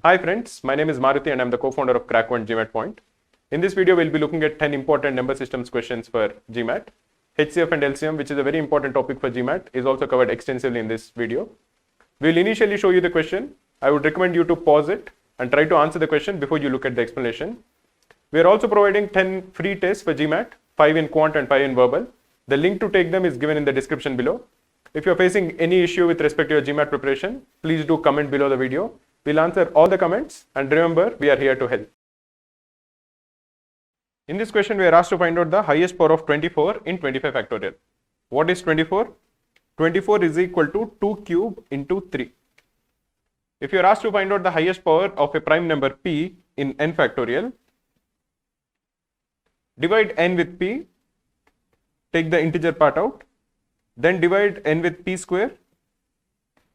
Hi friends, my name is Maruti and I'm the co-founder of Crack1 GMAT Point. In this video, we'll be looking at 10 important number systems questions for GMAT. HCF and LCM, which is a very important topic for GMAT, is also covered extensively in this video. We'll initially show you the question. I would recommend you to pause it and try to answer the question before you look at the explanation. We are also providing 10 free tests for GMAT, 5 in quant and 5 in verbal. The link to take them is given in the description below. If you're facing any issue with respect to your GMAT preparation, please do comment below the video. We'll answer all the comments, and remember, we are here to help. In this question, we are asked to find out the highest power of 24 in 25 factorial. What is 24? 24 is equal to 2 cube into 3. If you are asked to find out the highest power of a prime number p in n factorial, divide n with p, take the integer part out, then divide n with p square,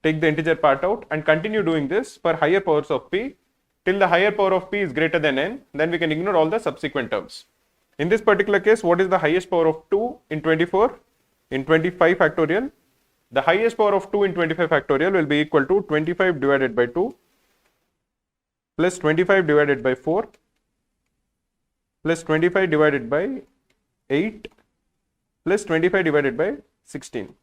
take the integer part out, and continue doing this for higher powers of p till the higher power of p is greater than n. Then we can ignore all the subsequent terms. In this particular case, what is the highest power of 2 in 24 in 25 factorial? The highest power of 2 in 25 factorial will be equal to 25 divided by 2 plus 25 divided by 4 plus 25 divided by 8 plus 25 divided by 16.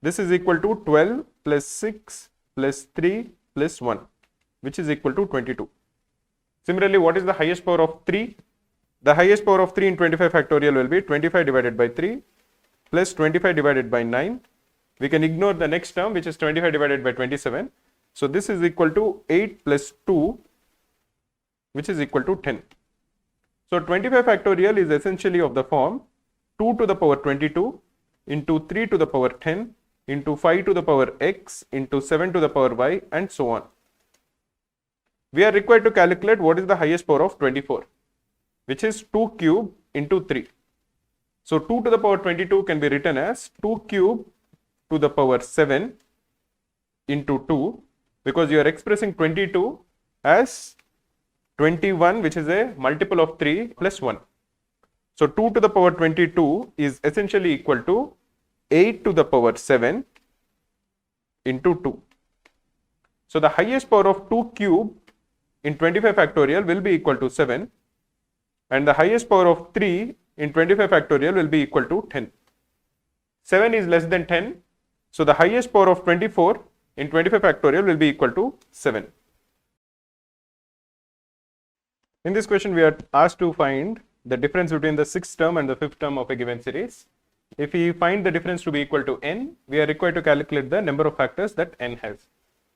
This is equal to 12 plus 6 plus 3 plus 1, which is equal to 22. Similarly, what is the highest power of 3? The highest power of 3 in 25 factorial will be 25 divided by 3 plus 25 divided by 9. We can ignore the next term, which is 25 divided by 27. So this is equal to 8 plus 2, which is equal to 10. So 25 factorial is essentially of the form 2 to the power 22 into 3 to the power 10 into 5 to the power x into 7 to the power y, and so on. We are required to calculate what is the highest power of 24, which is 2 cube into 3. So 2 to the power 22 can be written as 2 cube to the power 7 into 2, because you are expressing 22 as 21, which is a multiple of 3 plus 1. So 2 to the power 22 is essentially equal to 8 to the power 7 into 2. So the highest power of 2 cube in 25 factorial will be equal to 7, and the highest power of 3 in 25 factorial will be equal to 10. 7 is less than 10, so the highest power of 24 in 25 factorial will be equal to 7. In this question, we are asked to find the difference between the 6th term and the 5th term of a given series. If we find the difference to be equal to n, we are required to calculate the number of factors that n has.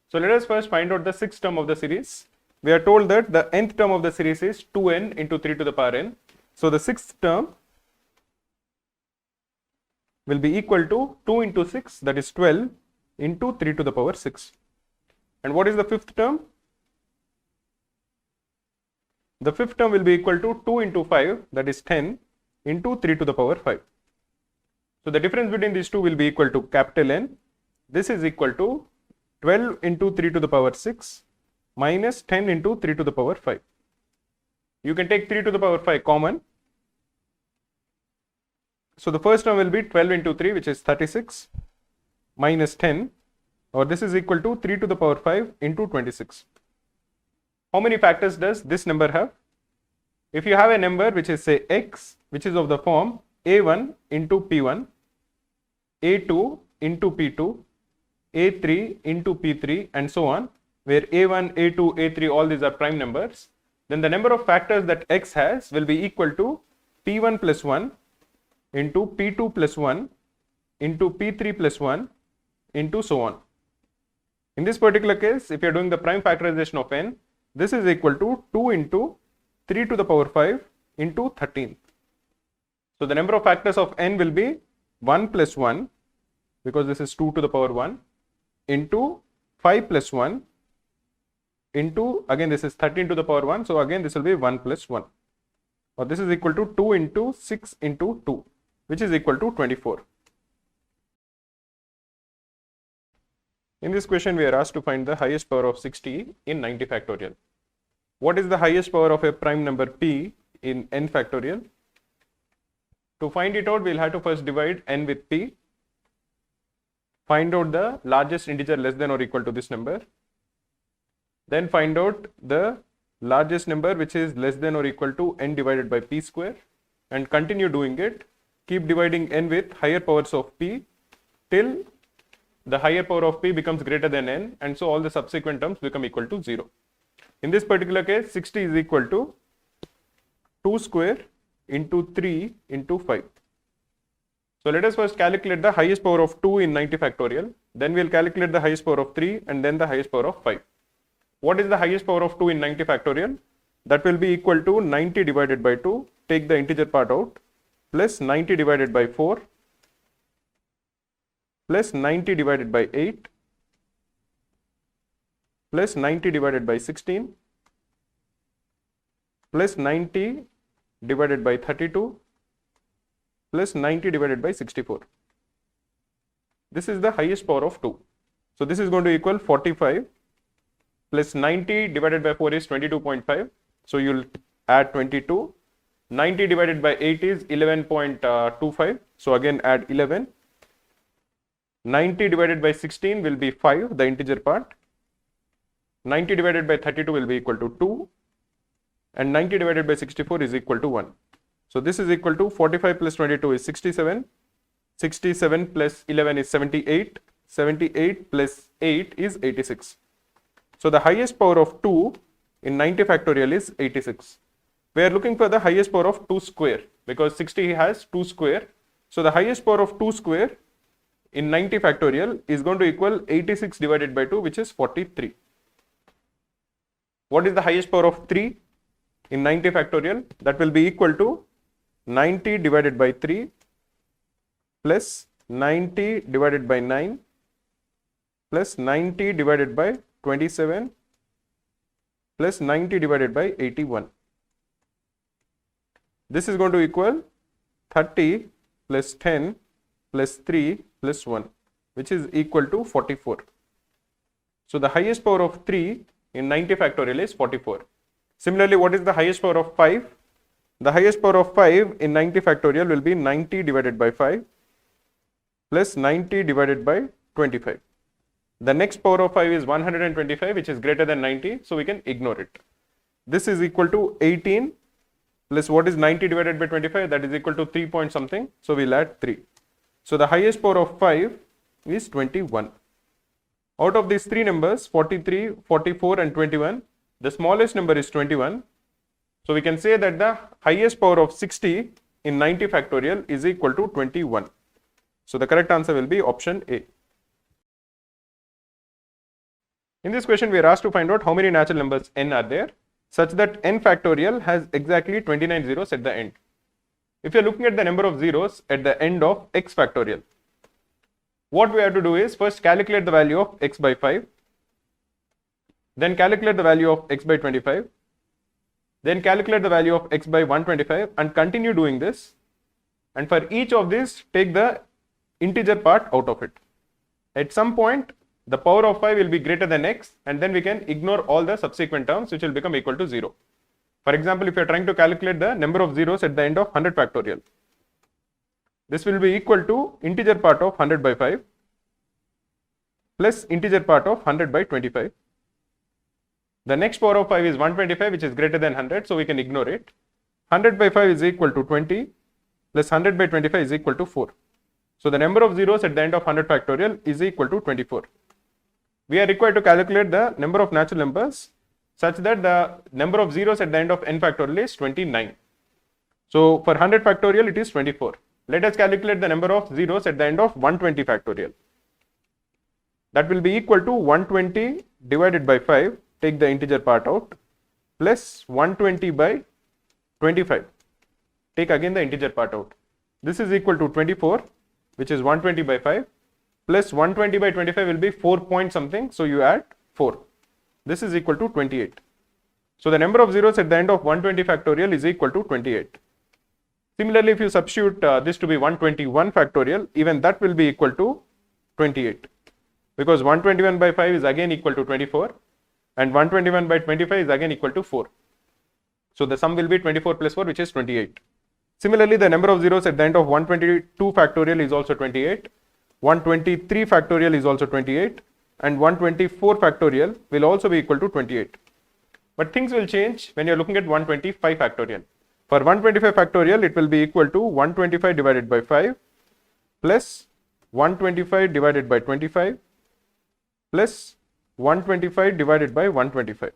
So let us first find out the 6th term of the series. We are told that the nth term of the series is 2n into 3 to the power n. So the 6th term will be equal to 2 into 6, that is 12, into 3 to the power 6. And what is the 5th term? The 5th term will be equal to 2 into 5, that is 10, into 3 to the power 5. So the difference between these two will be equal to capital N. This is equal to 12 into 3 to the power 6 minus 10 into 3 to the power 5. You can take 3 to the power 5 common. So the first term will be 12 into 3, which is 36, minus 10, or this is equal to 3 to the power 5 into 26. How many factors does this number have? If you have a number which is, say, x, which is of the form a1 into p1, a2 into p2, a3 into p3, and so on, where a1, a2, a3, all these are prime numbers, then the number of factors that x has will be equal to p1 plus 1 into p2 plus 1 into p3 plus 1 into so on. In this particular case, if you are doing the prime factorization of n, this is equal to 2 into 3 to the power 5 into 13. So the number of factors of n will be 1 plus 1, because this is 2 to the power 1, into 5 plus 1, into, again this is 13 to the power 1, so again this will be 1 plus 1. Or this is equal to 2 into 6 into 2, which is equal to 24. In this question, we are asked to find the highest power of 60 in 90 factorial. What is the highest power of a prime number p in n factorial? To find it out, we'll have to first divide n with p. Find out the largest integer less than or equal to this number. Then find out the largest number which is less than or equal to n divided by p square, and continue doing it. Keep dividing n with higher powers of p till the higher power of p becomes greater than n, and so all the subsequent terms become equal to 0. In this particular case, 60 is equal to 2 square into 3 into 5. So let us first calculate the highest power of 2 in 90 factorial. Then we will calculate the highest power of 3 and then the highest power of 5. What is the highest power of 2 in 90 factorial? That will be equal to 90 divided by 2. Take the integer part out, plus 90 divided by 4, plus 90 divided by 8, plus 90 divided by 16, plus 90 divided by 32, plus 90 divided by 64. This is the highest power of 2. So this is going to equal 45, plus 90 divided by 4 is 22.5. So you'll add 22. 90 divided by 8 is 11.25. So again add 11. 90 divided by 16 will be 5, the integer part. 90 divided by 32 will be equal to 2. And 90 divided by 64 is equal to 1. So this is equal to 45 plus 22 is 67. 67 plus 11 is 78. 78 plus 8 is 86. So the highest power of 2 in 90 factorial is 86. We are looking for the highest power of 2 square because 60 has 2 square. So the highest power of 2 square in 90 factorial is going to equal 86 divided by 2, which is 43. What is the highest power of 3 in 90 factorial? That will be equal to 90 divided by 3 plus 90 divided by 9 plus 90 divided by 27 plus 90 divided by 81. This is going to equal 30 plus 10 plus 3 plus 1, which is equal to 44. So the highest power of 3 in 90 factorial is 44. Similarly, what is the highest power of 5? The highest power of 5 in 90 factorial will be 90 divided by 5 plus 90 divided by 25. The next power of 5 is 125, which is greater than 90, so we can ignore it. This is equal to 18 plus what is 90 divided by 25? That is equal to 3 point something, so we'll add 3. So the highest power of 5 is 21. Out of these three numbers, 43, 44 and 21, the smallest number is 21. So we can say that the highest power of 60 in 90 factorial is equal to 21. So the correct answer will be option A. In this question, we are asked to find out how many natural numbers n are there such that n factorial has exactly 29 zeros at the end. If you are looking at the number of zeros at the end of x factorial, what we have to do is first calculate the value of x by 5, then calculate the value of x by 25, then calculate the value of x by 125 and continue doing this, and for each of these take the integer part out of it. At some point the power of 5 will be greater than x, and then we can ignore all the subsequent terms which will become equal to 0. For example, if you are trying to calculate the number of zeros at the end of 100 factorial, this will be equal to integer part of 100 by 5 plus integer part of 100 by 25. The next power of 5 is 125, which is greater than 100, so we can ignore it. 100 by 5 is equal to 20 plus 100 by 25 is equal to 4. So the number of zeros at the end of 100 factorial is equal to 24. We are required to calculate the number of natural numbers such that the number of zeros at the end of n factorial is 29. So for 100 factorial it is 24. Let us calculate the number of zeros at the end of 120 factorial. That will be equal to 120 divided by 5, take the integer part out, plus 120 by 25, take again the integer part out. This is equal to 24, which is 120 by 5, plus 120 by 25 will be 4 point something, so you add 4. This is equal to 28. So the number of zeros at the end of 120 factorial is equal to 28. Similarly, if you substitute this to be 121 factorial, even that will be equal to 28, because 121 by 5 is again equal to 24 and 121 by 25 is again equal to 4. So the sum will be 24 plus 4, which is 28. Similarly, the number of zeros at the end of 122 factorial is also 28, 123 factorial is also 28, and 124 factorial will also be equal to 28. But things will change when you're looking at 125 factorial. For 125 factorial, it will be equal to 125 divided by 5 plus 125 divided by 25 plus 125 divided by 125.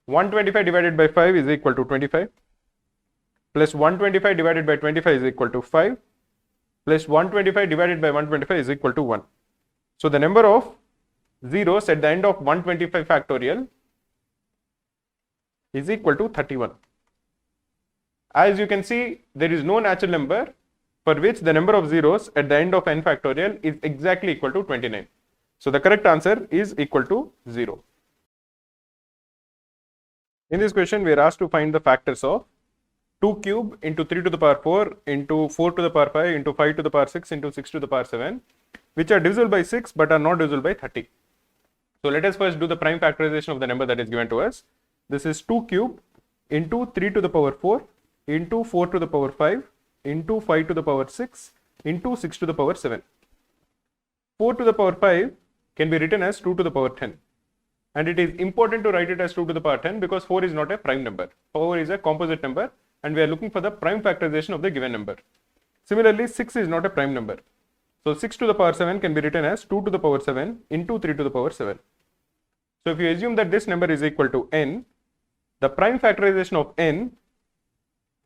125 divided by 5 is equal to 25 plus 125 divided by 25 is equal to 5 plus 125 divided by 125 is equal to 1. So the number of zeros at the end of 125 factorial is equal to 31. As you can see, there is no natural number for which the number of zeros at the end of n factorial is exactly equal to 29. So the correct answer is equal to 0. In this question, we are asked to find the factors of 2 cube into 3 to the power 4 into 4 to the power 5 into 5 to the power 6 into 6 to the power 7, which are divisible by 6 but are not divisible by 30. So let us first do the prime factorization of the number that is given to us. This is 2 cube into 3 to the power 4 into 4 to the power 5 into 5 to the power 6 into 6 to the power 7. 4 to the power 5 can be written as 2 to the power 10. And it is important to write it as 2 to the power 10 because 4 is not a prime number. 4 is a composite number and we are looking for the prime factorization of the given number. Similarly, 6 is not a prime number. So 6 to the power 7 can be written as 2 to the power 7 into 3 to the power 7. So if you assume that this number is equal to n, the prime factorization of n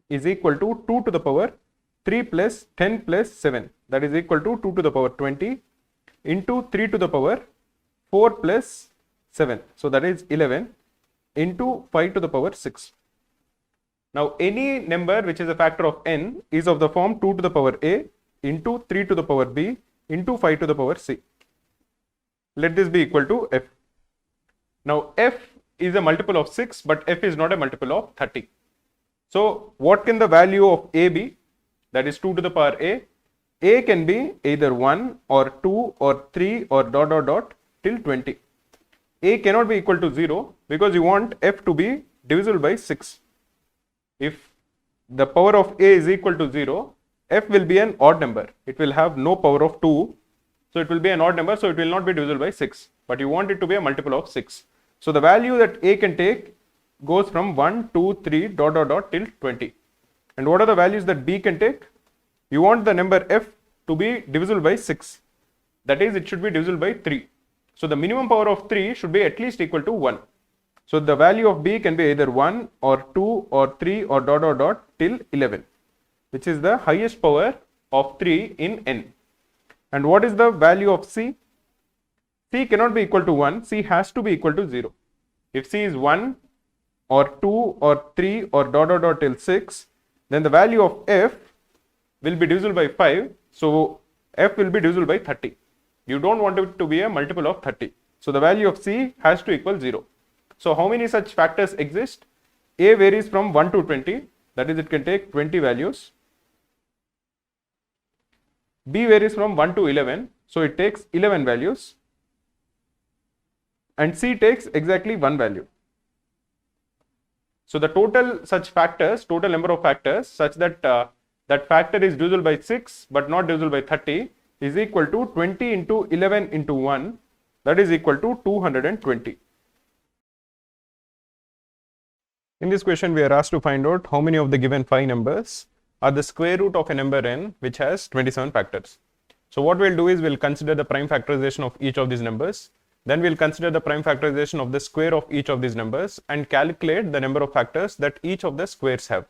is equal to 2 to the power 3 plus 10 plus 7, that is equal to 2 to the power 20 into 3 to the power 4 plus 7, so that is 11 into 5 to the power 6. Now any number which is a factor of n is of the form 2 to the power a into 3 to the power b into 5 to the power c. Let this be equal to f. Now f is a multiple of 6 but f is not a multiple of 30. So what can the value of a be? That is 2 to the power a. A can be either 1 or 2 or 3 or dot dot dot till 20. A cannot be equal to 0 because you want f to be divisible by 6. If the power of a is equal to 0, f will be an odd number. It will have no power of 2. So it will be an odd number, so it will not be divisible by 6. But you want it to be a multiple of 6. So the value that a can take goes from 1, 2, 3 dot dot dot till 20. And what are the values that b can take? You want the number f to be divisible by 6. That is, it should be divisible by 3. So the minimum power of 3 should be at least equal to 1. So the value of b can be either 1 or 2 or 3 or dot dot dot till 11, which is the highest power of 3 in n. And what is the value of c? C cannot be equal to 1, c has to be equal to 0. If c is 1 or 2 or 3 or dot dot dot till 6, then the value of f will be divisible by 5, so f will be divisible by 30. You don't want it to be a multiple of 30. So the value of c has to equal 0. So how many such factors exist? A varies from 1 to 20, that is it can take 20 values. B varies from 1 to 11, so it takes 11 values. And C takes exactly 1 value. So the total such factors, total number of factors such that that factor is divisible by 6 but not divisible by 30 is equal to 20 into 11 into 1, that is equal to 220. In this question, we are asked to find out how many of the given 5 numbers are the square root of a number n which has 27 factors. So what we'll do is we'll consider the prime factorization of each of these numbers. Then we'll consider the prime factorization of the square of each of these numbers and calculate the number of factors that each of the squares have.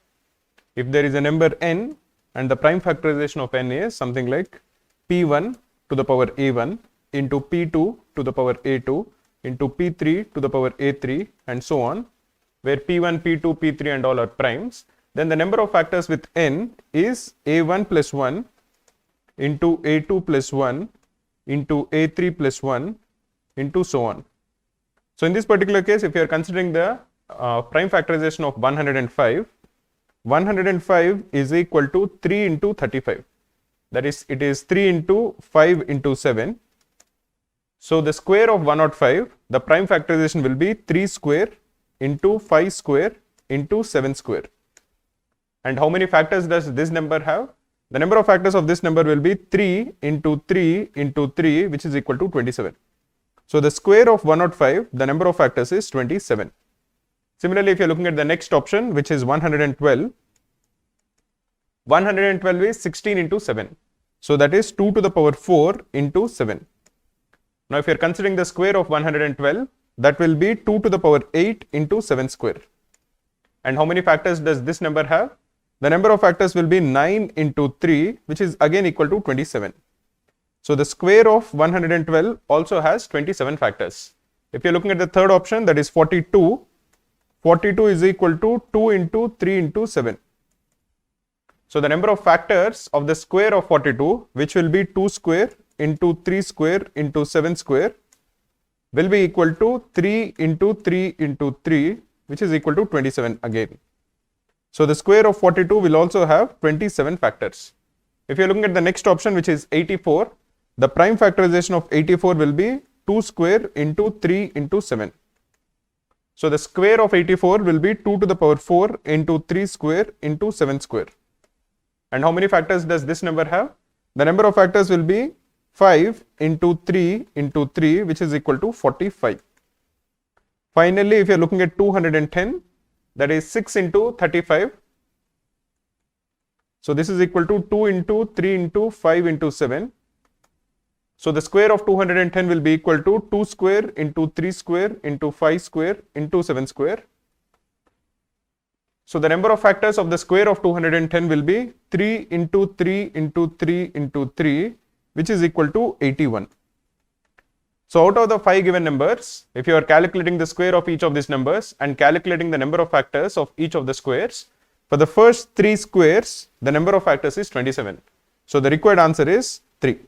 If there is a number n and the prime factorization of n is something like p1 to the power a1 into p2 to the power a2 into p3 to the power a3 and so on, where p1, p2, p3 and all are primes, then the number of factors with n is a1 plus 1 into a2 plus 1 into a3 plus 1 into so on. So in this particular case, if you are considering the prime factorization of 105, 105 is equal to 3 into 35. That is, it is 3 into 5 into 7. So the square of 105, the prime factorization will be 3 square into 5 square into 7 square. And how many factors does this number have? The number of factors of this number will be 3 into 3 into 3, which is equal to 27. So the square of 105, the number of factors is 27. Similarly, if you're looking at the next option, which is 112, 112 is 16 into 7. So that is 2 to the power 4 into 7. Now if you're considering the square of 112, that will be 2 to the power 8 into 7 square. And how many factors does this number have? The number of factors will be 9 into 3, which is again equal to 27. So the square of 112 also has 27 factors. If you're looking at the third option, that is 42, 42 is equal to 2 into 3 into 7. So the number of factors of the square of 42, which will be 2 square into 3 square into 7 square, will be equal to 3 into 3 into 3, which is equal to 27 again. So the square of 42 will also have 27 factors. If you're looking at the next option, which is 84, the prime factorization of 84 will be 2 square into 3 into 7. So the square of 84 will be 2 to the power 4 into 3 square into 7 square. And how many factors does this number have? The number of factors will be 5 into 3 into 3, which is equal to 45. Finally, if you are looking at 210, that is 6 into 35. So this is equal to 2 into 3 into 5 into 7. So the square of 210 will be equal to 2 square into 3 square into 5 square into 7 square. So the number of factors of the square of 210 will be 3 into 3 into 3 into 3, which is equal to 81. So out of the 5 given numbers, if you are calculating the square of each of these numbers and calculating the number of factors of each of the squares, for the first 3 squares, the number of factors is 27. So the required answer is 3.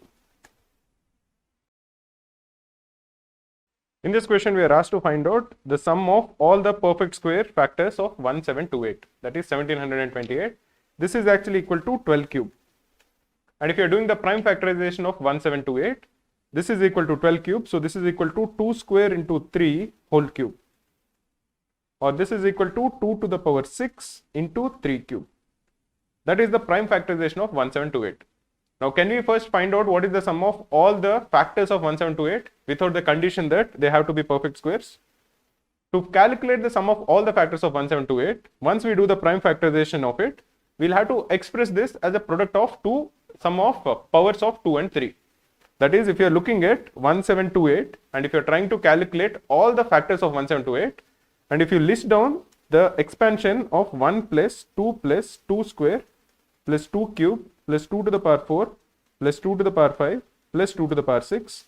In this question, we are asked to find out the sum of all the perfect square factors of 1728, that is 1728. This is actually equal to 12 cube. And if you are doing the prime factorization of 1728, this is equal to 12 cube. So this is equal to 2 square into 3 whole cube. Or this is equal to 2 to the power 6 into 3 cube. That is the prime factorization of 1728. Now can we first find out what is the sum of all the factors of 1728 without the condition that they have to be perfect squares? To calculate the sum of all the factors of 1728, once we do the prime factorization of it, we'll have to express this as a product of sum of powers of 2 and 3. That is, if you are looking at 1728 and if you are trying to calculate all the factors of 1728, and if you list down the expansion of 1 plus 2 square plus 2 cube plus 2 to the power 4 plus 2 to the power 5 plus 2 to the power 6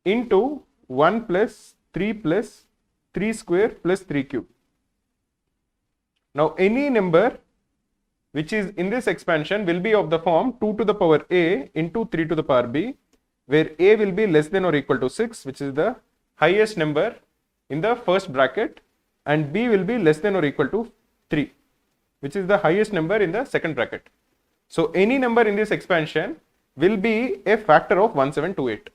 into 1 plus 3 square plus 3 cube. Now any number which is in this expansion will be of the form 2 to the power a into 3 to the power b, where a will be less than or equal to 6, which is the highest number in the first bracket, and b will be less than or equal to 3, which is the highest number in the second bracket. So any number in this expansion will be a factor of 1728.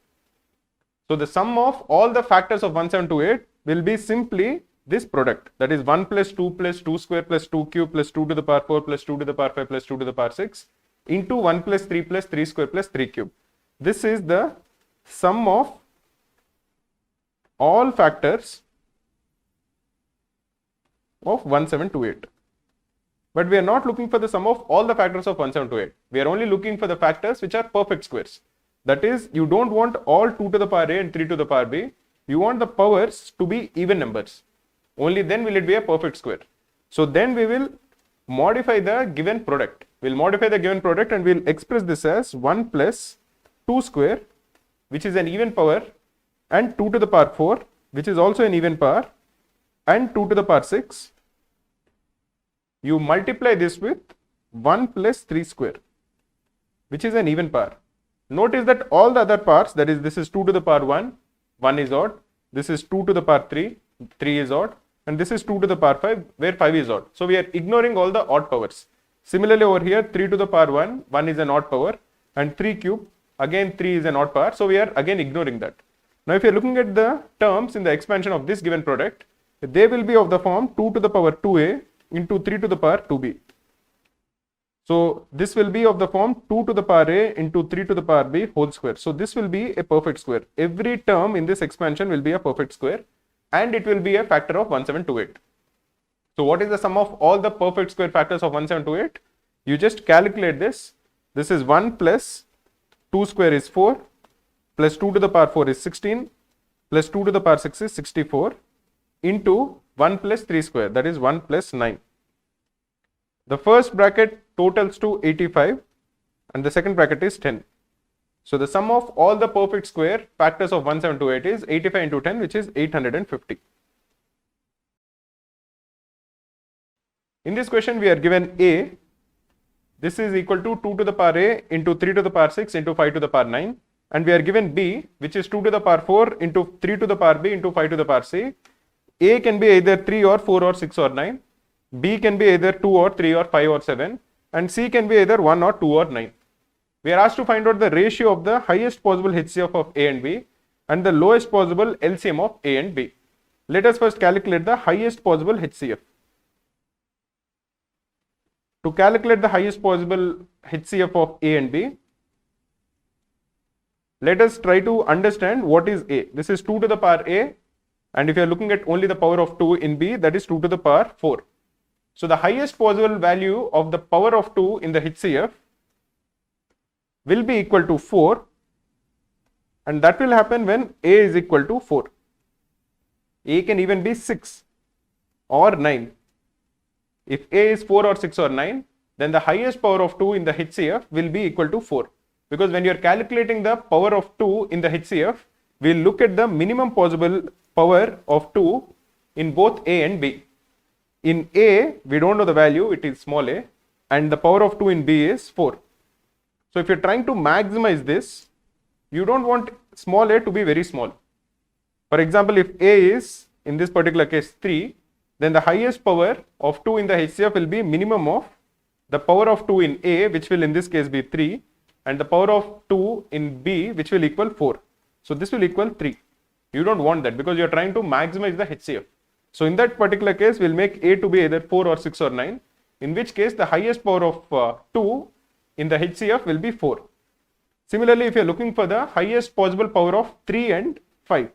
So the sum of all the factors of 1728 will be simply this product, that is 1 plus 2 square plus 2 cube plus 2 to the power 4 plus 2 to the power 5 plus 2 to the power 6 into 1 plus 3 square plus 3 cube. This is the sum of all factors of 1728. But we are not looking for the sum of all the factors of 1728. We are only looking for the factors which are perfect squares. That is, you don't want all 2 to the power a and 3 to the power b. You want the powers to be even numbers. Only then will it be a perfect square. So then we will modify the given product. We'll modify the given product and we'll express this as 1 plus 2 square, which is an even power, and 2 to the power 4, which is also an even power, and 2 to the power 6. You multiply this with 1 plus 3 square, which is an even power. Notice that all the other powers, that is, this is 2 to the power 1 is odd, this is 2 to the power 3 is odd, and this is 2 to the power 5, where 5 is odd. So we are ignoring all the odd powers. Similarly over here, 3 to the power 1 is an odd power, and 3 cube, again 3 is an odd power. So we are again ignoring that. Now if you are looking at the terms in the expansion of this given product, they will be of the form 2 to the power 2a into 3 to the power 2b. So this will be of the form 2 to the power a into 3 to the power b whole square. So this will be a perfect square. Every term in this expansion will be a perfect square and it will be a factor of 1728. So what is the sum of all the perfect square factors of 1728? You just calculate this. This is 1 plus 2 square is 4 plus 2 to the power 4 is 16 plus 2 to the power 6 is 64 into 1 plus 3 square, that is 1 plus 9. The first bracket totals to 85 and the second bracket is 10. So the sum of all the perfect square factors of 1728 is 85 into 10, which is 850. In this question we are given a, this is equal to 2 to the power a into 3 to the power 6 into 5 to the power 9, and we are given b, which is 2 to the power 4 into 3 to the power b into 5 to the power c. A can be either 3 or 4 or 6 or 9, b can be either 2 or 3 or 5 or 7, and c can be either 1 or 2 or 9. We are asked to find out the ratio of the highest possible HCF of a and b and the lowest possible LCM of a and b. Let us first calculate the highest possible HCF. To calculate the highest possible HCF of a and b, let us try to understand what is a. This is 2 to the power a, and if you are looking at only the power of 2 in b, that is 2 to the power 4. So the highest possible value of the power of 2 in the HCF will be equal to 4, and that will happen when a is equal to 4. A can even be 6 or 9. If a is 4 or 6 or 9, then the highest power of 2 in the HCF will be equal to 4. Because when you are calculating the power of 2 in the HCF, we will look at the minimum possible power of 2 in both a and b. In a, we don't know the value, it is small a, and the power of 2 in b is 4. So if you're trying to maximize this, you don't want small a to be very small. For example, if a is, in this particular case, 3, then the highest power of 2 in the HCF will be minimum of the power of 2 in a, which will in this case be 3, and the power of 2 in b, which will equal 4. So this will equal 3. You don't want that because you're trying to maximize the HCF. So in that particular case, we'll make a to be either 4 or 6 or 9, in which case the highest power of 2 in the HCF will be 4. Similarly, if you're looking for the highest possible power of 3 and 5,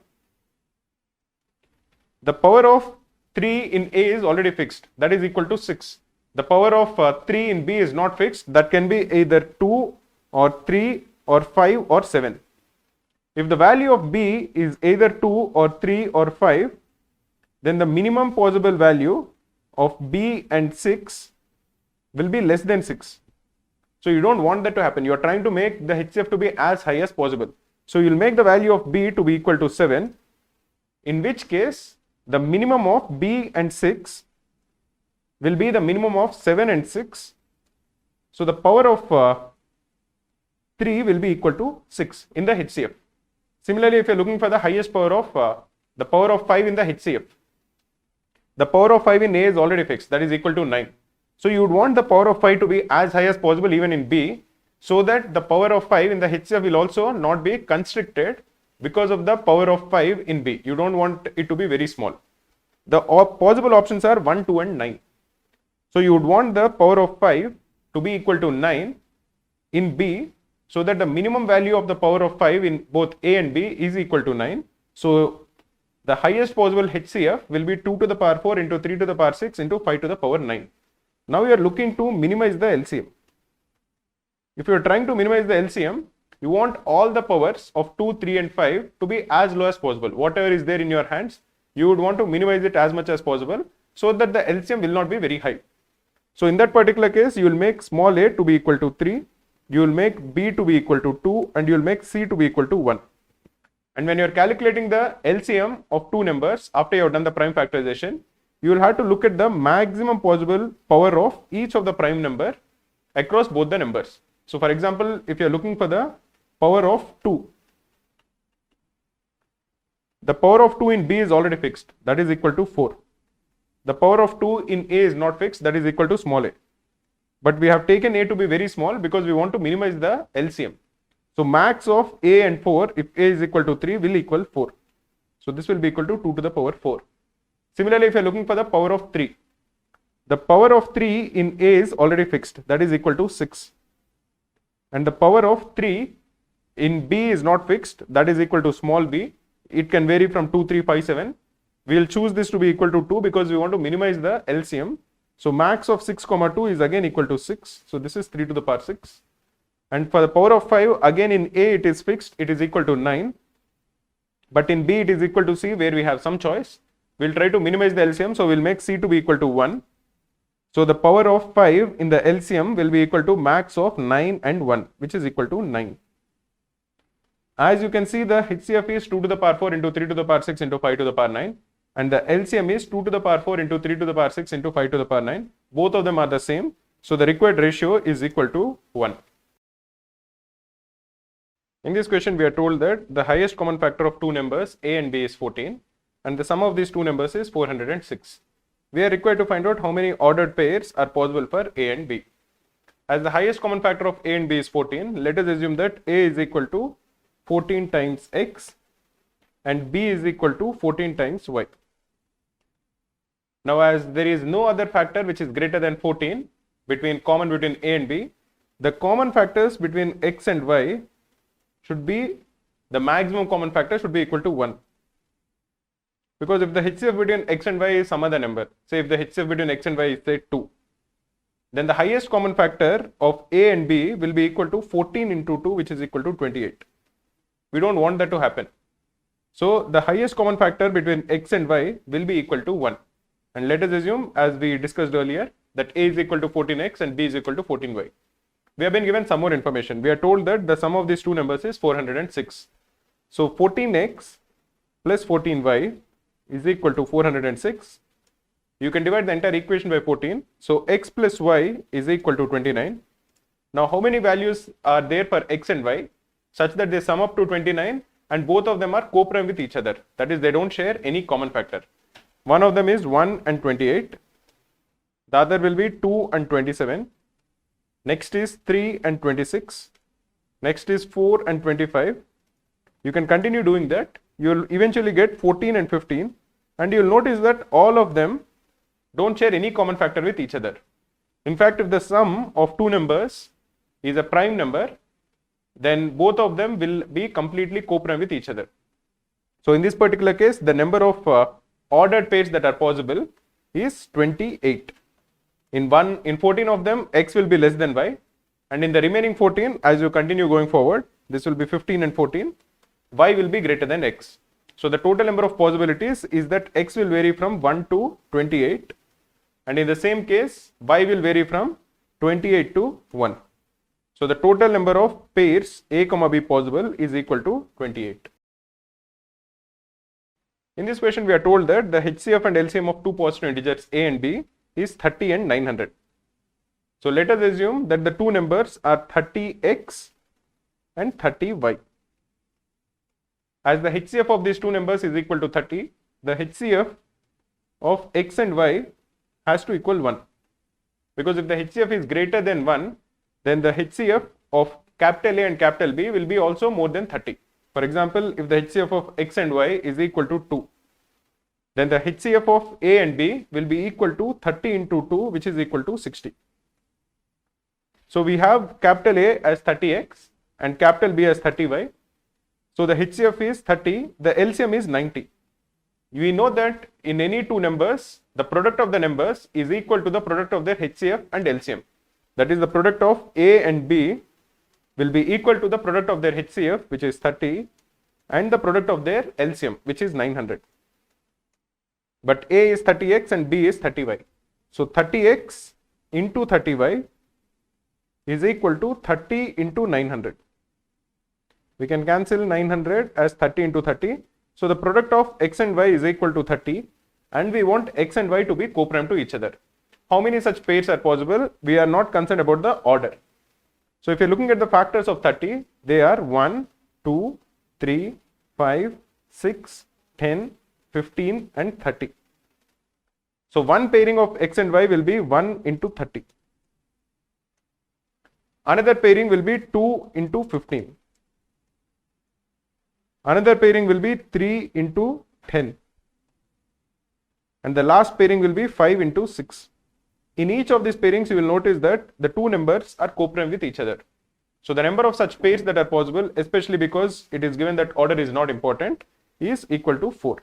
the power of 3 in A is already fixed, that is equal to 6. The power of 3 in B is not fixed, that can be either 2 or 3 or 5 or 7. If the value of B is either 2 or 3 or 5, then the minimum possible value of B and 6 will be less than 6. So you don't want that to happen. You are trying to make the HCF to be as high as possible. So you will make the value of B to be equal to 7, in which case the minimum of B and 6 will be the minimum of 7 and 6. So the power of 3 will be equal to 6 in the HCF. Similarly, if you are looking for the highest power of the power of 5 in the HCF, the power of 5 in A is already fixed, that is equal to 9. So you would want the power of 5 to be as high as possible even in B, so that the power of 5 in the HCF will also not be constricted because of the power of 5 in B. You don't want it to be very small. The possible options are 1, 2 and 9. So you would want the power of 5 to be equal to 9 in B, so that the minimum value of the power of 5 in both A and B is equal to 9. So the highest possible HCF will be 2 to the power 4 into 3 to the power 6 into 5 to the power 9. Now you are looking to minimize the LCM. If you are trying to minimize the LCM, you want all the powers of 2, 3 and 5 to be as low as possible. Whatever is there in your hands, you would want to minimize it as much as possible so that the LCM will not be very high. So in that particular case, you will make small a to be equal to 3, you will make b to be equal to 2, and you will make c to be equal to 1. And when you are calculating the LCM of two numbers after you have done the prime factorization, you will have to look at the maximum possible power of each of the prime number across both the numbers. So for example, if you are looking for the power of 2, the power of 2 in B is already fixed, that is equal to 4. The power of 2 in A is not fixed, that is equal to small a. But we have taken A to be very small because we want to minimize the LCM. So max of A and 4, if A is equal to 3, will equal 4. So this will be equal to 2 to the power 4. Similarly, if you are looking for the power of 3, the power of 3 in A is already fixed, that is equal to 6. And the power of 3 in B is not fixed, that is equal to small b. It can vary from 2, 3, 5, 7. We will choose this to be equal to 2 because we want to minimize the LCM. So max of 6, 2 is again equal to 6. So this is 3 to the power 6. And for the power of 5, again in A it is fixed, it is equal to 9. But in B it is equal to C, where we have some choice. We'll try to minimize the LCM, so we'll make C to be equal to 1. So the power of 5 in the LCM will be equal to max of 9 and 1, which is equal to 9. As you can see, the HCF is 2 to the power 4 into 3 to the power 6 into 5 to the power 9. And the LCM is 2 to the power 4 into 3 to the power 6 into 5 to the power 9. Both of them are the same. So the required ratio is equal to 1. In this question, we are told that the highest common factor of two numbers A and B is 14 and the sum of these two numbers is 406. We are required to find out how many ordered pairs are possible for A and B. As the highest common factor of A and B is 14, let us assume that A is equal to 14 times X and B is equal to 14 times Y. Now, as there is no other factor which is greater than 14 common between A and B, the common factors between X and Y should be, the maximum common factor should be equal to 1. Because if the HCF between X and Y is some other number, say if the HCF between X and Y is say 2, then the highest common factor of A and B will be equal to 14 into 2, which is equal to 28. We don't want that to happen. So the highest common factor between X and Y will be equal to 1. And let us assume, as we discussed earlier, that A is equal to 14X and B is equal to 14Y. We have been given some more information. We are told that the sum of these two numbers is 406. So 14X plus 14Y is equal to 406. You can divide the entire equation by 14. So X plus Y is equal to 29. Now how many values are there for X and Y such that they sum up to 29 and both of them are co-prime with each other? That is, they don't share any common factor. One of them is 1 and 28. The other will be 2 and 27. Next is 3 and 26. Next is 4 and 25. You can continue doing that. You will eventually get 14 and 15. And you will notice that all of them don't share any common factor with each other. In fact, if the sum of two numbers is a prime number, then both of them will be completely co-prime with each other. So in this particular case, the number of ordered pairs that are possible is 28. In 14 of them, X will be less than Y, and in the remaining 14, as you continue going forward, this will be 15 and 14, Y will be greater than X. So the total number of possibilities is that X will vary from 1 to 28, and in the same case, Y will vary from 28 to 1. So the total number of pairs A, B possible is equal to 28. In this question, we are told that the HCF and LCM of two positive integers A and B is 30 and 900. So let us assume that the two numbers are 30X and 30Y. As the HCF of these two numbers is equal to 30, the HCF of X and Y has to equal 1. Because if the HCF is greater than 1, then the HCF of capital A and capital B will be also more than 30. For example, if the HCF of X and Y is equal to 2, then the HCF of A and B will be equal to 30 into 2, which is equal to 60. So we have capital A as 30X and capital B as 30Y. So the HCF is 30, the LCM is 90. We know that in any two numbers, the product of the numbers is equal to the product of their HCF and LCM. That is, the product of A and B will be equal to the product of their HCF, which is 30, and the product of their LCM, which is 900. But A is 30X and B is 30Y. So 30X into 30Y is equal to 30 into 900. We can cancel 900 as 30 into 30. So the product of X and Y is equal to 30, and we want X and Y to be co-prime to each other. How many such pairs are possible? We are not concerned about the order. So if you're looking at the factors of 30, they are 1, 2, 3, 5, 6, 10, 15 and 30. So one pairing of X and Y will be 1 into 30. Another pairing will be 2 into 15. Another pairing will be 3 into 10. And the last pairing will be 5 into 6. In each of these pairings, you will notice that the two numbers are co-prime with each other. So the number of such pairs that are possible, especially because it is given that order is not important, is equal to 4.